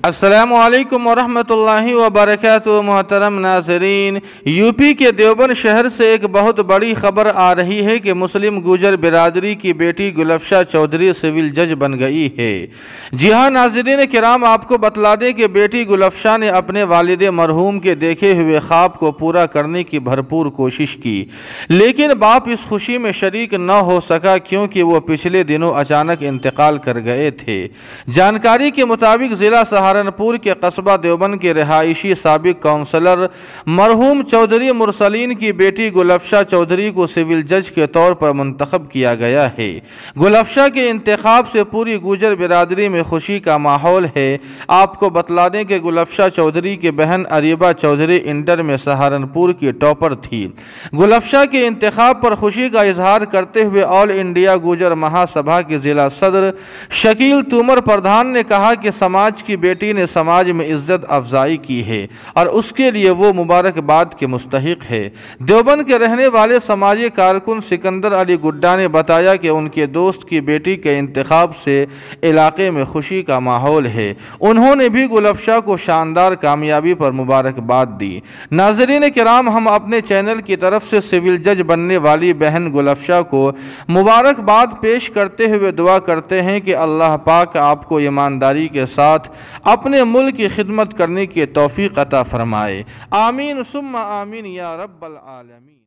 अस्सलामुअलैकुम वरहमतुल्लाहि वबरकातुहू। मोहतरम नाज़रीन, यूपी के देवबंद शहर से एक बहुत बड़ी खबर आ रही है कि मुस्लिम गुजर बिरादरी की बेटी गुलफ्शा चौधरी सिविल जज बन गई है। जी हाँ नाज़रीन किराम, आपको बतला दें कि बेटी गुलफ्शा ने अपने वालिद मरहूम के देखे हुए ख्वाब को पूरा करने की भरपूर कोशिश की, लेकिन बाप इस खुशी में शरीक न हो सका क्योंकि वो पिछले दिनों अचानक इंतकाल कर गए थे। जानकारी के मुताबिक ज़िला सहारनपुर के कस्बा देवबंद के रिहायशी साबिक काउंसलर मरहूम चौधरी मुरसलीन की बेटी गुलफ्शा चौधरी को सिविल जज के तौर पर मुंतखब किया गया है। गुलफ्शा के इंतखाब से पूरी गुजर बिरादरी में खुशी का माहौल है। आपको बतला दें कि गुलफ्शा चौधरी की बहन अरीबा चौधरी इंटर में सहारनपुर की टॉपर थी। गुलफ्शा के इंतखाब पर खुशी का इजहार करते हुए ऑल इंडिया गुजर महासभा के जिला सदर शकील तुमर प्रधान ने कहा कि समाज की बेटी ने समाज में इज्जत अफजाई की है और उसके लिए वो मुबारकबाद के मुस्तहिक है। देवबंद के रहने वाले समाजी कारकुन सिकंदर अली गुड्डा ने बताया कि उनके दोस्त की बेटी के इंतखाब से इलाके में खुशी का माहौल है। उन्होंने भी गुलफ्शा को शानदार कामयाबी पर मुबारकबाद दी। नाज़रीन किराम, हम अपने चैनल की तरफ से सिविल जज बनने वाली बहन गुलफ्शा को मुबारकबाद पेश करते हुए दुआ करते हैं कि अल्लाह पाक आपको ईमानदारी के साथ अपने मुल्क की खिदमत करने की तौफीक अता फरमाए। आमीन सुम्मा आमीन या रब्बल आलमीन।